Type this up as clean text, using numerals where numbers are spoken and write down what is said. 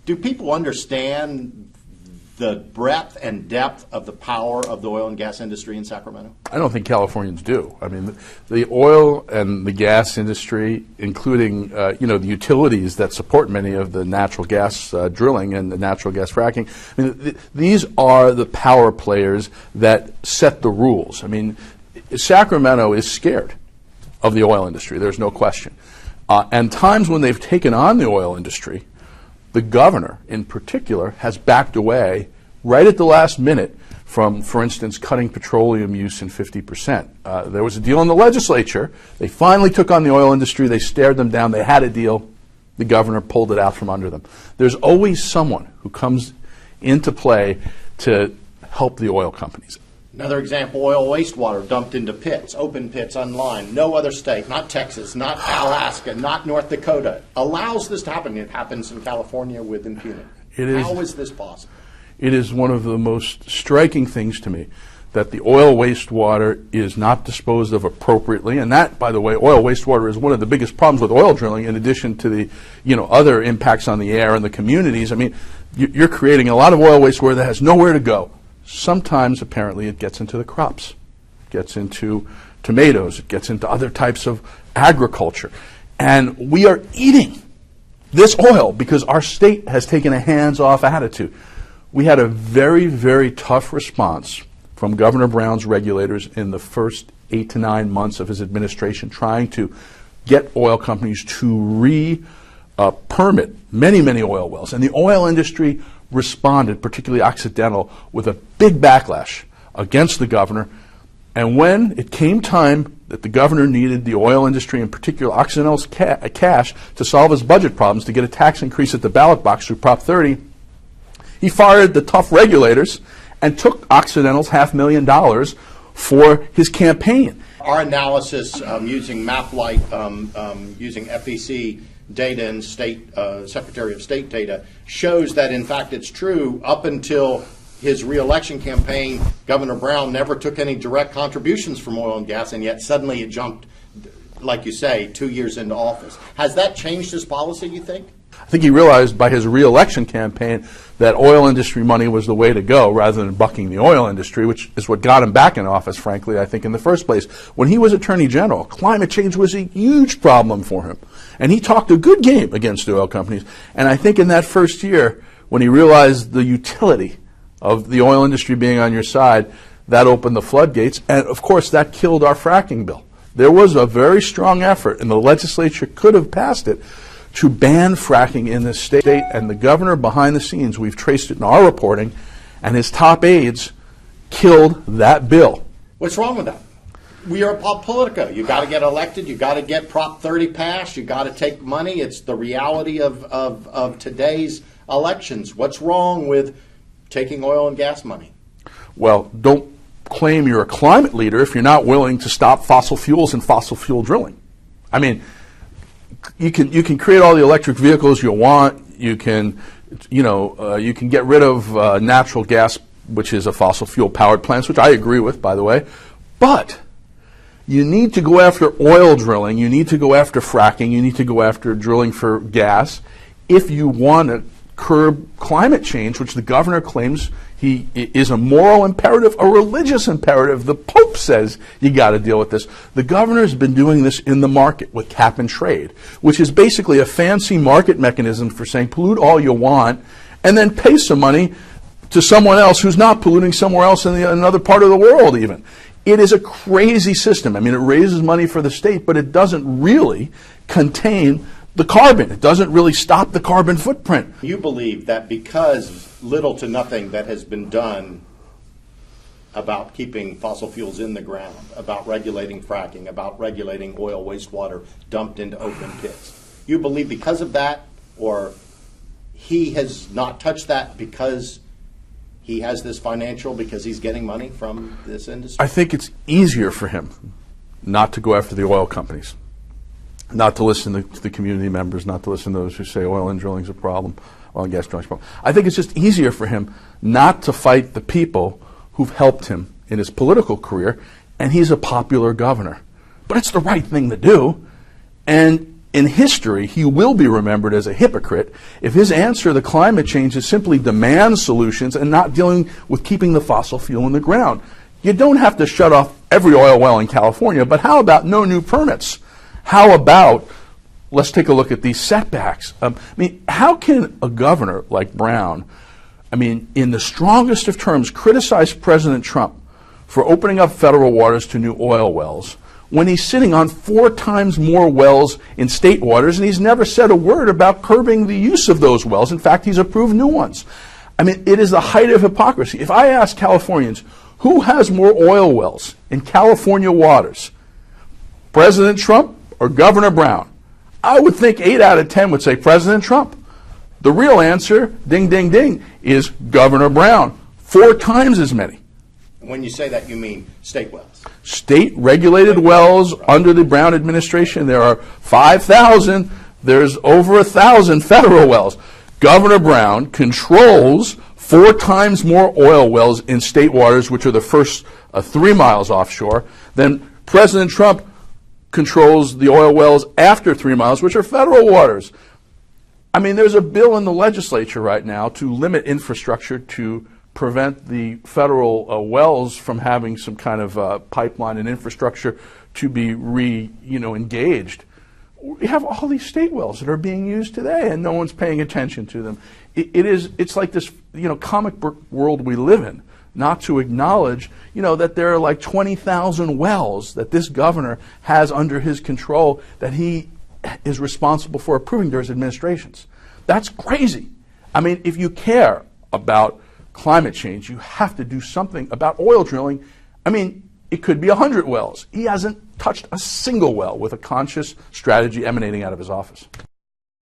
Do people understand the breadth and depth of the power of the oil and gas industry in Sacramento? I don't think Californians do. I mean, the oil and the gas industry, including the utilities that support many of the natural gas drilling and the natural gas fracking, I mean, these are the power players that set the rules. I mean, Sacramento is scared of the oil industry. There's no question. And times when they've taken on the oil industry, the governor, in particular, has backed away right at the last minute from, for instance, cutting petroleum use in 50%. There was a deal in the legislature. They finally took on the oil industry. They stared them down. They had a deal. The governor pulled it out from under them. There's always someone who comes into play to help the oil companies. Another example, oil wastewater dumped into pits, open pits, unlined. No other state, not Texas, not Alaska, not North Dakota, allows this to happen. It happens in California with impunity. How is this possible? It is one of the most striking things to me that the oil wastewater is not disposed of appropriately. And that, by the way, oil wastewater is one of the biggest problems with oil drilling, in addition to the other impacts on the air and the communities. I mean, you're creating a lot of oil wastewater that has nowhere to go. Sometimes, apparently, it gets into the crops. It gets into tomatoes. It gets into other types of agriculture. And we are eating this oil because our state has taken a hands-off attitude. We had a very, very tough response from Governor Brown's regulators in the first 8 to 9 months of his administration, trying to get oil companies to permit many, many oil wells. And the oil industry responded, particularly Occidental, with a big backlash against the governor. And when it came time that the governor needed the oil industry, in particular Occidental's cash, to solve his budget problems, to get a tax increase at the ballot box through Prop 30, he fired the tough regulators and took Occidental's $500,000 for his campaign. Our analysis using MapLight, using FEC data and state Secretary of State data, shows that in fact it's true. Up until his re-election campaign, Governor Brown never took any direct contributions from oil and gas, and yet suddenly it jumped, like you say, 2 years into office. Has that changed his policy, you think? I think he realized by his re-election campaign that oil industry money was the way to go rather than bucking the oil industry, which is what got him back in office, frankly, I think, in the first place. When he was Attorney General, climate change was a huge problem for him. And he talked a good game against the oil companies. And I think in that first year, when he realized the utility of the oil industry being on your side, that opened the floodgates. And, of course, that killed our fracking bill. There was a very strong effort, and the legislature could have passed it, to ban fracking in this state. And the governor, behind the scenes, we've traced it in our reporting, and his top aides killed that bill. What's wrong with that? We are Politico. You got to get elected. You got to get Prop 30 passed. You got to take money. It's the reality of today's elections. What's wrong with taking oil and gas money? Well, don't claim you're a climate leader if you're not willing to stop fossil fuels and fossil fuel drilling. I mean, you can create all the electric vehicles you want. You can get rid of natural gas, which is a fossil fuel powered plants, which I agree with, by the way. But you need to go after oil drilling. You need to go after fracking. You need to go after drilling for gas if you want to curb climate change, which the governor claims is a moral imperative, a religious imperative. The Pope says you got to deal with this. The governor's been doing this in the market with cap and trade, which is basically a fancy market mechanism for saying pollute all you want and then pay some money to someone else who's not polluting somewhere else in another part of the world even. It is a crazy system. I mean, it raises money for the state, but it doesn't really contain the carbon. It doesn't really stop the carbon footprint. You believe that because little to nothing that has been done about keeping fossil fuels in the ground, about regulating fracking, about regulating oil wastewater dumped into open pits, you believe because of that, or he has not touched that because he has this financial, because he's getting money from this industry? I think it's easier for him not to go after the oil companies, not to listen to the community members, not to listen to those who say oil and drilling is a problem, oil and gas drilling is a problem. I think it's just easier for him not to fight the people who've helped him in his political career, and he's a popular governor. But it's the right thing to do, and in history, he will be remembered as a hypocrite if his answer to climate change is simply demand solutions and not dealing with keeping the fossil fuel in the ground. You don't have to shut off every oil well in California, but how about no new permits? How about, let's take a look at these setbacks. I mean, how can a governor like Brown, I mean, in the strongest of terms, criticize President Trump for opening up federal waters to new oil wells when he's sitting on 4 times more wells in state waters, and he's never said a word about curbing the use of those wells? In fact, he's approved new ones. I mean, it is the height of hypocrisy. If I ask Californians, who has more oil wells in California waters, President Trump or Governor Brown? I would think 8 out of 10 would say President Trump. The real answer, ding, ding, ding, is Governor Brown. 4 times as many. When you say that, you mean state wells? State-regulated wells under the Brown administration. There are 5,000. There's over 1,000 federal wells. Governor Brown controls 4 times more oil wells in state waters, which are the first 3 miles offshore, than President Trump controls the oil wells after 3 miles, which are federal waters. I mean, there's a bill in the legislature right now to limit infrastructure to prevent the federal wells from having some kind of pipeline and infrastructure to be engaged. We have all these state wells that are being used today, and no one's paying attention to them. It's like this comic book world we live in, not to acknowledge that there are like 20,000 wells that this governor has under his control that he is responsible for approving during his administrations. That's crazy. I mean, if you care about climate change, you have to do something about oil drilling. I mean, it could be 100 wells. He hasn't touched a single well with a conscious strategy emanating out of his office.